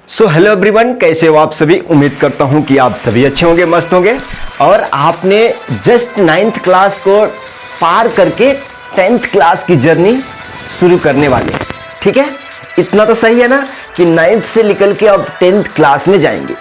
So hello everyone, कैसे हो आप सभी। उम्मीद करता हूं कि आप सभी अच्छे होंगे, मस्त होंगे। और आपने जस्ट 9th क्लास को पार करके 10th क्लास की जर्नी शुरू करने वाले हैं। ठीक है, इतना तो सही है ना कि 9th से निकल के अब 10th क्लास में जाएंगे।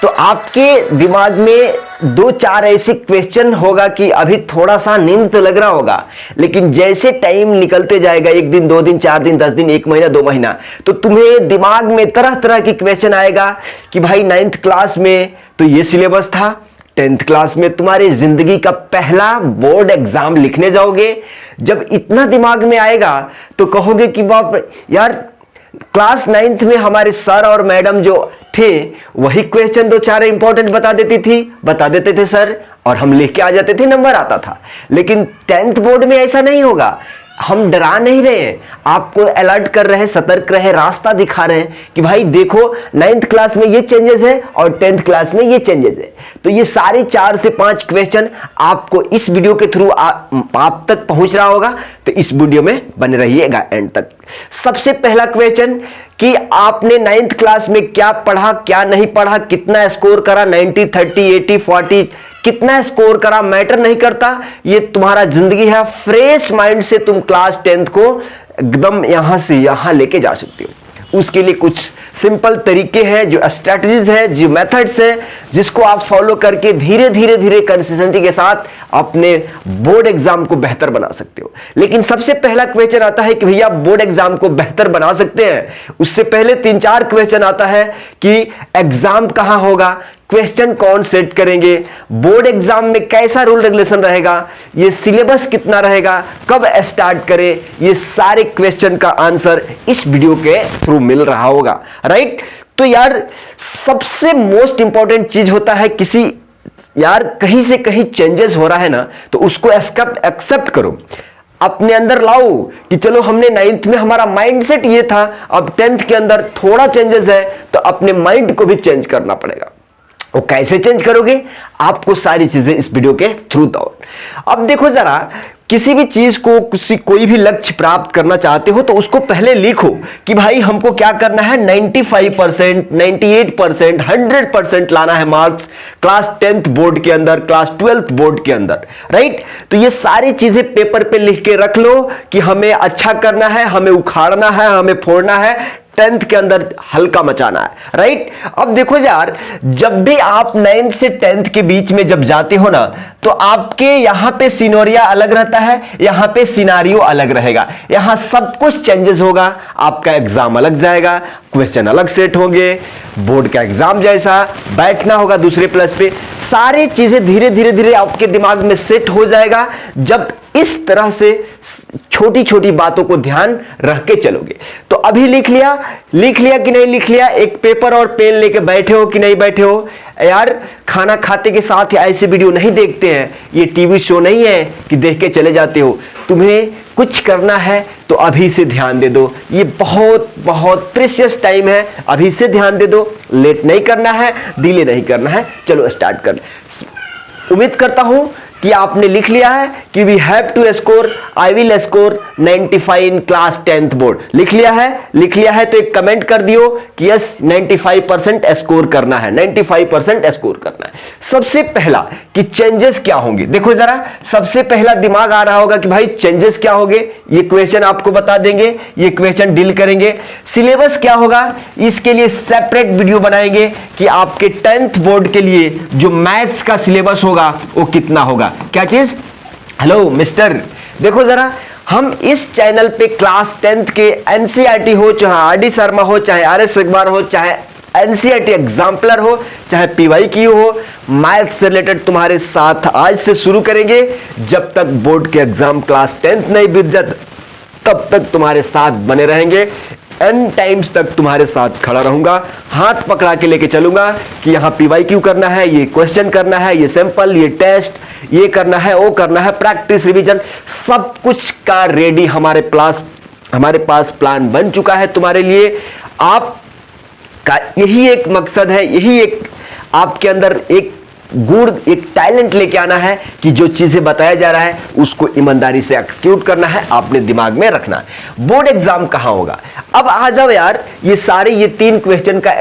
तो आपके दिमाग में दो चार ऐसे क्वेश्चन होगा कि अभी थोड़ा सा नींद तो लग रहा होगा, लेकिन जैसे टाइम निकलते जाएगा, 1 दिन 2 दिन 4 दिन 10 दिन 1 महीना 2 महीना, तो तुम्हें दिमाग में तरह तरह के क्वेश्चन आएगा कि भाई 9th क्लास में तो ये सिलेबस था, 10th क्लास में तुम्हारी जिंदगी का पहला बोर्ड एग्जाम लिखने जाओगे। जब इतना दिमाग में आएगा तो कहोगे कि बाप यार, क्लास 9th में हमारे सर और मैडम जो थे वही क्वेश्चन 2-4 इंपॉर्टेंट बता देते थे सर, और हम लिख के आ जाते थे, नंबर आता था। लेकिन 10th बोर्ड में ऐसा नहीं होगा। हम डरा नहीं रहे हैं, आपको अलर्ट कर रहे हैं, सतर्क रहे, रास्ता दिखा रहे हैं कि भाई देखो 9th क्लास में ये चेंजेस है और 10th क्लास में ये चेंजेस है। तो ये सारे 4 से 5 क्वेश्चन आपको इस वीडियो के थ्रू आप तक पहुंच रहा होगा। तो इस वीडियो में बने रहिएगा एंड तक। सबसे पहला क्वेश्चन कि आपने 9th क्लास में क्या पढ़ा, क्या नहीं पढ़ा, कितना स्कोर करा, 90, 30, 80, 40, कितना स्कोर करा मैटर नहीं करता। ये तुम्हारा जिंदगी है। फ्रेश माइंड से तुम क्लास 10th को एकदम यहां से यहां लेके जा सकते हो। उसके लिए कुछ सिंपल तरीके हैं, जो स्ट्रैटेजीज है, जो मेथड्स है, जिसको आप फॉलो करके धीरे धीरे कंसिस्टेंसी के साथ अपने बोर्ड एग्जाम को बेहतर बना सकते हो। लेकिन सबसे पहला क्वेश्चन आता है कि भैया बोर्ड एग्जाम को बेहतर बना सकते हैं, उससे पहले 3-4 क्वेश्चन आता है कि एग्जाम कहां होगा, क्वेश्चन कौन सेट करेंगे, बोर्ड एग्जाम में कैसा रूल रेगुलेशन रहेगा, ये सिलेबस कितना रहेगा, कब स्टार्ट करें, ये सारे क्वेश्चन का आंसर इस वीडियो के थ्रू मिल रहा होगा। राइट। तो यार सबसे मोस्ट इंपॉर्टेंट चीज होता है, किसी यार कहीं से कहीं चेंजेस हो रहा है ना, तो उसको एक्सेप्ट करो, अपने अंदर लाओ कि चलो हमने 9th में हमारा माइंडसेट ये था, अब 10th के अंदर थोड़ा चेंजेस है, तो अपने माइंड को भी चेंज करना पड़ेगा। वो कैसे चेंज करोगे, आपको सारी चीजें इस वीडियो के थ्रू दो। अब देखो जरा, किसी भी चीज को, कोई भी लक्ष्य प्राप्त करना चाहते हो तो उसको पहले लिखो कि भाई हमको क्या करना है। 95%, 98%, 100% लाना है मार्क्स क्लास 10th बोर्ड के अंदर, क्लास 12th बोर्ड के अंदर। राइट। तो ये सारी चीजें पेपर पे लिख के रख लो कि हमें अच्छा करना है, हमें उखाड़ना है, हमें फोड़ना है, 10th के अंदर हल्का मचाना है। राइट। अब देखो यार, जब भी आप 9th से 10th के बीच में जब जाते हो ना, तो आपके यहां पे सिनोरिया अलग रहता है, यहां पे सिनारियो अलग रहेगा, यहां सब कुछ चेंजेस होगा। आपका एग्जाम अलग जाएगा, क्वेश्चन अलग सेट होंगे, बोर्ड का एग्जाम जैसा बैठना होगा दूसरे प्लस पे, सारी चीजें धीरे धीरे आपके दिमाग में सेट हो जाएगा जब इस तरह से छोटी छोटी बातों को ध्यान रख के चलोगे। तो अभी लिख लिया कि नहीं लिख लिया, एक पेपर और पेन लेके बैठे हो कि नहीं बैठे हो। यार खाना खाते के साथ ऐसे वीडियो नहीं देखते हैं, ये टीवी शो नहीं है कि देख के चले जाते हो। तुम्हें कुछ करना है तो अभी से ध्यान दे दो, ये बहुत बहुत प्रीशियस टाइम है, अभी से ध्यान दे दो। लेट नहीं करना है, डिले नहीं करना है। चलो स्टार्ट कर। उम्मीद करता हूं कि आपने लिख लिया है कि we have to score, I will score 95 in class 10th board. लिख लिया है तो एक कमेंट कर दियो कि यस 95% स्कोर करना है, 95% स्कोर करना है। सबसे पहला कि चेंजेस क्या होंगे, देखो जरा, सबसे पहला दिमाग आ रहा होगा कि भाई चेंजेस क्या होंगे, ये क्वेश्चन आपको बता देंगे, ये क्वेश्चन डील करेंगे। सिलेबस क्या होगा, इसके लिए सेपरेट वीडियो बनाएंगे कि आपके 10th बोर्ड के लिए जो मैथ्स का सिलेबस होगा वो कितना होगा। क्या चीज, हेलो मिस्टर, देखो जरा, हम इस चैनल पे क्लास 10th के एनसीईआरटी हो, चाहे आरडी शर्मा हो, चाहे आरएस अखबार हो, चाहे एनसीईआरटी एग्जाम्पलर हो, चाहे पीवाईक्यू हो, मैथ से रिलेटेड तुम्हारे साथ आज से शुरू करेंगे। जब तक बोर्ड के एग्जाम क्लास 10th नहीं बीत जाता तब तक तुम्हारे साथ बने रहेंगे। एन टाइम्स तक तुम्हारे साथ खड़ा रहूंगा, हाथ पकड़ा के लेके चलूंगा कि यहां पीवाईक्यू करना है, ये क्वेश्चन करना है, ये सैंपल, ये टेस्ट, ये करना है, वो करना है, प्रैक्टिस, रिवीजन, सब कुछ का रेडी हमारे पास प्लान बन चुका है तुम्हारे लिए। आप का यही एक मकसद है, यही एक आपके अंदर एक गुण, एक टैलेंट लेके आना है कि जो चीजें बताया जा रहा है उसको ईमानदारी से एक्सक्यूट करना है, आपने दिमाग में रखना है। बोर्ड एग्जाम कहां होगा? अब आ जाओ यार, ये 3 क्वेश्चन का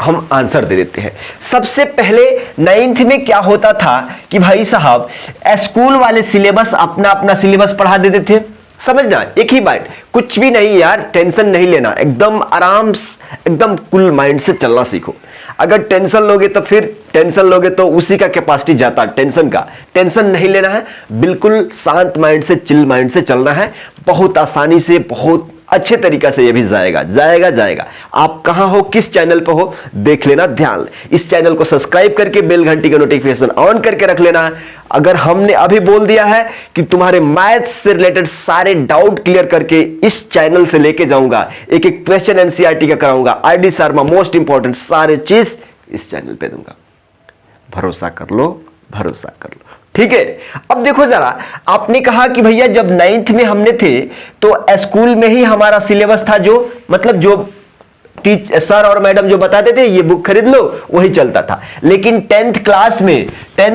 हम आंसर दे देते हैं। सबसे पहले 9th में क्या होता था कि भाई साहब स्कूल वाले सिलेबस अपना अपना सिलेबस पढ़ा देते थे। समझना, एक ही बात, कुछ भी नहीं यार, टेंशन नहीं लेना, एकदम आराम, एकदम कूल माइंड से चलना सीखो। अगर टेंशन लोगे तो उसी का कैपेसिटी जाता, टेंशन का। टेंशन नहीं लेना है, बिल्कुल शांत माइंड से, चिल माइंड से चलना है। बहुत आसानी से, बहुत अच्छे तरीका से ये भी जाएगा। आप कहां हो, किस चैनल पर हो, देख लेना, ध्यान। इस चैनल को सब्सक्राइब करके बेल घंटी का नोटिफिकेशन ऑन करके रख लेना। अगर हमने अभी बोल दिया है कि तुम्हारे मैथ से रिलेटेड सारे डाउट क्लियर करके इस चैनल से लेके जाऊंगा, एक एक क्वेश्चन एनसीईआरटी का कराऊंगा, आईडी शर्मा मोस्ट इंपॉर्टेंट सारे चीज इस चैनल पे दूंगा। भरोसा कर लो, ठीक है। अब देखो जरा, आपने कहा कि भैया जब 9th में हमने थे तो स्कूल में ही हमारा सिलेबस था, जो मतलब जो सर और मैडम जो बताते थे ये बुक खरीद लो, वही चलता था। लेकिन 10th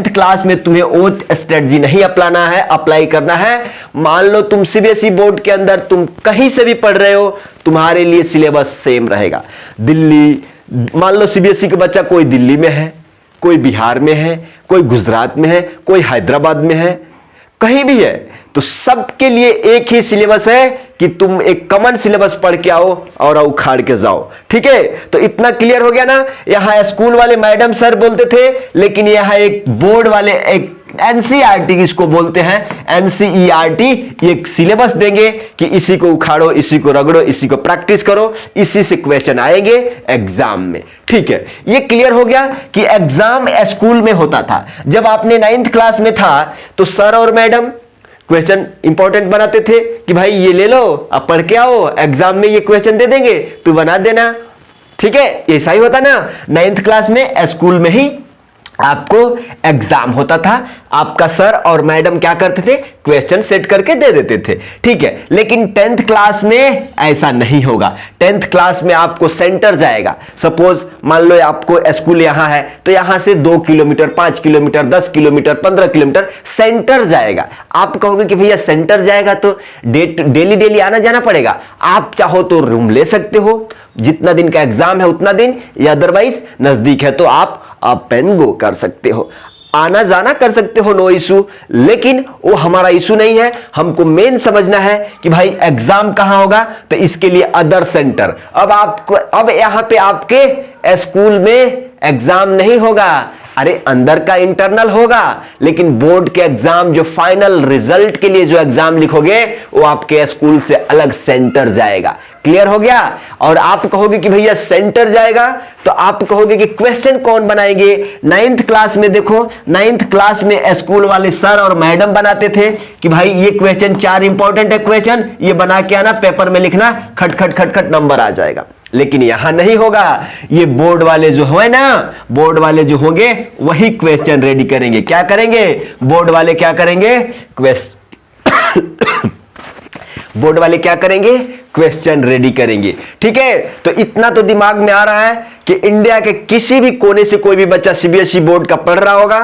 क्लास में तुम्हें वो स्ट्रेटजी नहीं अप्लाई करना है। मान लो तुम सीबीएसई बोर्ड के अंदर तुम कहीं से भी पढ़ रहे हो, तुम्हारे लिए सिलेबस सेम रहेगा। दिल्ली, मान लो सीबीएसई का बच्चा कोई दिल्ली में है, कोई बिहार में है, कोई गुजरात में है, कोई हैदराबाद में है, कहीं भी है, तो सबके लिए एक ही सिलेबस है कि तुम एक कॉमन सिलेबस पढ़ के आओ और उखाड़ के जाओ। ठीक है, तो इतना क्लियर हो गया ना। यहां स्कूल वाले मैडम सर बोलते थे, लेकिन यहां एक बोर्ड वाले, एक एनसीईआरटी इसको बोलते हैं, एनसीईआरटी एक सिलेबस देंगे कि इसी को उखाड़ो, इसी को रगड़ो, इसी को प्रैक्टिस करो, इसी से क्वेश्चन आएंगे एग्जाम में। ठीक है, ये क्लियर हो गया कि एग्जाम स्कूल में होता था। जब आपने 9th क्लास में था तो सर और मैडम क्वेश्चन इंपॉर्टेंट बनाते थे कि भाई ये ले लो, अब पढ़ के आओ, एग्जाम में ये क्वेश्चन दे देंगे, तू बना देना। ठीक है, ऐसा ही होता ना। 9th क्लास में स्कूल में ही आपको एग्जाम होता था, आपका सर और मैडम क्या करते थे, क्वेश्चन सेट करके दे देते थे। ठीक है, लेकिन 10th क्लास में ऐसा नहीं होगा। 10th क्लास में आपको सेंटर जाएगा। सपोज मान लो आपको स्कूल यहां है, तो यहां से 2 kilometre, 5 kilometre, 10 kilometre, 15 kilometre centre जाएगा। आप कहोगे कि भैया सेंटर जाएगा तो डेली आना जाना पड़ेगा। आप चाहो तो रूम ले सकते हो, जितना दिन का एग्जाम है उतना दिन, या अदरवाइज नजदीक है तो आप अप एंड गो कर सकते हो, आना जाना कर सकते हो, नो इशू। लेकिन वो हमारा इशू नहीं है। हमको मेन समझना है कि भाई एग्जाम कहां होगा, तो इसके लिए अदर सेंटर। अब यहां पे आपके स्कूल में एग्जाम नहीं होगा, अरे अंदर का इंटरनल होगा, लेकिन बोर्ड के एग्जाम जो फाइनल रिजल्ट के लिए जो एग्जाम लिखोगे वो आपके स्कूल से अलग सेंटर जाएगा। क्लियर हो गया। और आप कहोगे कि भैया सेंटर जाएगा, तो आप कहोगे कि क्वेश्चन कौन बनाएंगे। 9th क्लास में देखो, 9th क्लास में स्कूल वाले सर और मैडम बनाते थे कि भाई ये क्वेश्चन 4 इंपॉर्टेंट है क्वेश्चन, ये बना के आना, पेपर में लिखना, खट खट खट खट नंबर आ जाएगा। लेकिन यहां नहीं होगा। ये बोर्ड वाले जो है ना, बोर्ड वाले जो होंगे वही क्वेश्चन रेडी करेंगे। क्या करेंगे बोर्ड वाले, क्या करेंगे बोर्ड वाले क्या करेंगे, क्वेश्चन रेडी करेंगे। ठीक है, तो इतना तो दिमाग में आ रहा है कि इंडिया के किसी भी कोने से कोई भी बच्चा सीबीएसई बोर्ड का पढ़ रहा होगा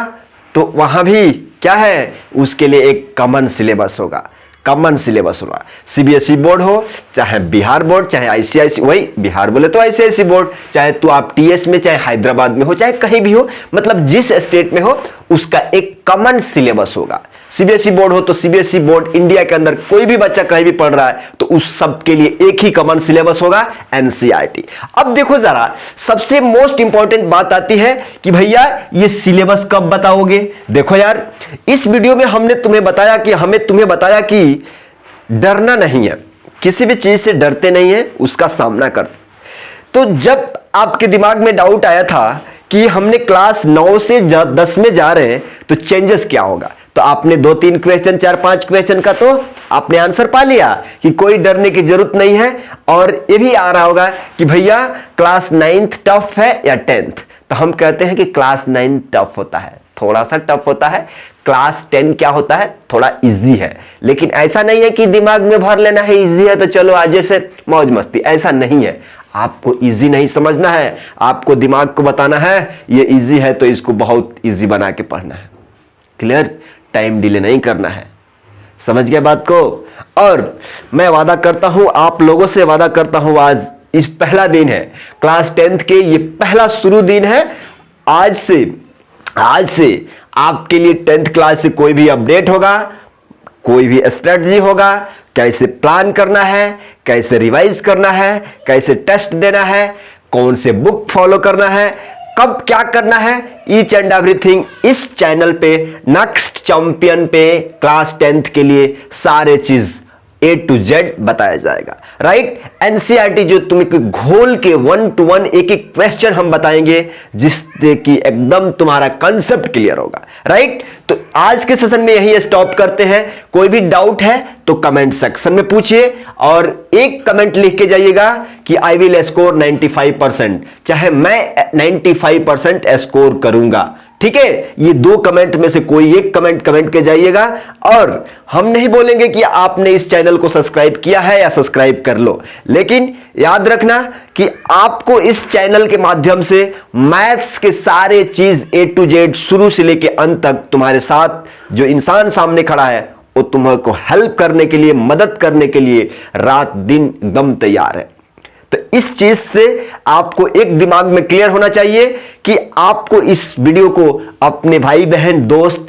तो वहां भी क्या है, उसके लिए एक कॉमन सिलेबस होगा। कॉमन सिलेबस होगा। सीबीएसई बोर्ड हो, चाहे बिहार बोर्ड, चाहे आईसीआईसी, वही बिहार बोले तो आईसीआईसी बोर्ड, चाहे तो आप टीएस में, चाहे हैदराबाद में हो, चाहे कहीं भी हो, मतलब जिस स्टेट में हो उसका एक कॉमन सिलेबस होगा। सीबीएसई बोर्ड हो तो सीबीएसई बोर्ड, इंडिया के अंदर कोई भी बच्चा कहीं भी पढ़ रहा है तो उस सब के लिए एक ही कॉमन सिलेबस होगा, एनसीईआरटी। अब देखो जरा, सबसे मोस्ट इंपॉर्टेंट बात आती है कि भैया ये सिलेबस कब बताओगे। देखो यार, इस वीडियो में हमने तुम्हें बताया कि डरना नहीं है, किसी भी चीज से डरते नहीं है, उसका सामना करते। तो जब आपके दिमाग में डाउट आया था कि हमने क्लास 9 से 10 में जा रहे हैं तो चेंजेस क्या होगा, तो आपने 2-3 क्वेश्चन, 4-5 क्वेश्चन का तो आपने आंसर पा लिया कि कोई डरने की जरूरत नहीं है। और ये भी आ रहा होगा कि भैया क्लास 9th टफ है या 10th, तो हम कहते हैं कि क्लास 9 टफ होता है, थोड़ा सा टफ होता है। क्लास 10 क्या होता है, थोड़ा इजी है। लेकिन ऐसा नहीं है कि दिमाग में भर लेना है इजी है तो चलो आज से मौज मस्ती, ऐसा नहीं है। आपको इजी नहीं समझना है, आपको दिमाग को बताना है ये इजी है तो इसको बहुत इजी बना के पढ़ना है। क्लियर? टाइम डिले नहीं करना है। समझ गए बात को? और मैं वादा करता हूं, आप लोगों से वादा करता हूं, आज इस पहला दिन है क्लास 10th के, ये पहला शुरू दिन है। आज से आपके लिए 10th क्लास से कोई भी अपडेट होगा, कोई भी स्ट्रेटजी होगा, कैसे प्लान करना है, कैसे रिवाइज करना है, कैसे टेस्ट देना है, कौन से बुक फॉलो करना है, कब क्या करना है, ईच एंड एवरीथिंग इस चैनल पे नेक्स्ट चैंपियन पे क्लास 10th के लिए सारे चीज A to Z बताया जाएगा। राइट? एनसीईआरटी जो तुमको घोल के 1 to 1 एक एक क्वेश्चन हम बताएंगे जिससे कि एकदम तुम्हारा कंसेप्ट क्लियर होगा। राइट? तो आज के सेशन में यही स्टॉप करते हैं। कोई भी डाउट है तो कमेंट सेक्शन में पूछिए और एक कमेंट लिख के जाइएगा कि आई विल स्कोर 95%, चाहे मैं 95% स्कोर करूंगा। ठीक है? ये 2 कमेंट में से कोई एक कमेंट के जाइएगा। और हम नहीं बोलेंगे कि आपने इस चैनल को सब्सक्राइब किया है या सब्सक्राइब कर लो, लेकिन याद रखना कि आपको इस चैनल के माध्यम से मैथ्स के सारे चीज A to Z शुरू से लेके अंत तक तुम्हारे साथ जो इंसान सामने खड़ा है वो तुम्हारे हेल्प करने के लिए, मदद करने के लिए रात दिन एकदम तैयार है। तो इस चीज से आपको एक दिमाग में क्लियर होना चाहिए कि आपको इस वीडियो को अपने भाई बहन दोस्त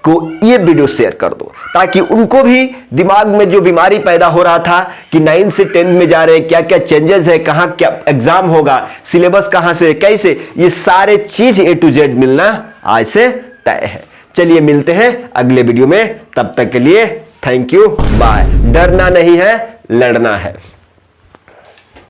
को ये वीडियो शेयर कर दो, ताकि उनको भी दिमाग में जो बीमारी पैदा हो रहा था कि 9 से 10 में जा रहे हैं, क्या क्या चेंजेस है, कहां क्या एग्जाम होगा, सिलेबस कहां से कैसे, ये सारे चीज A to Z मिलना आज से तय है। चलिए मिलते हैं अगले वीडियो में, तब तक के लिए थैंक यू, बाय। डरना नहीं है, लड़ना है।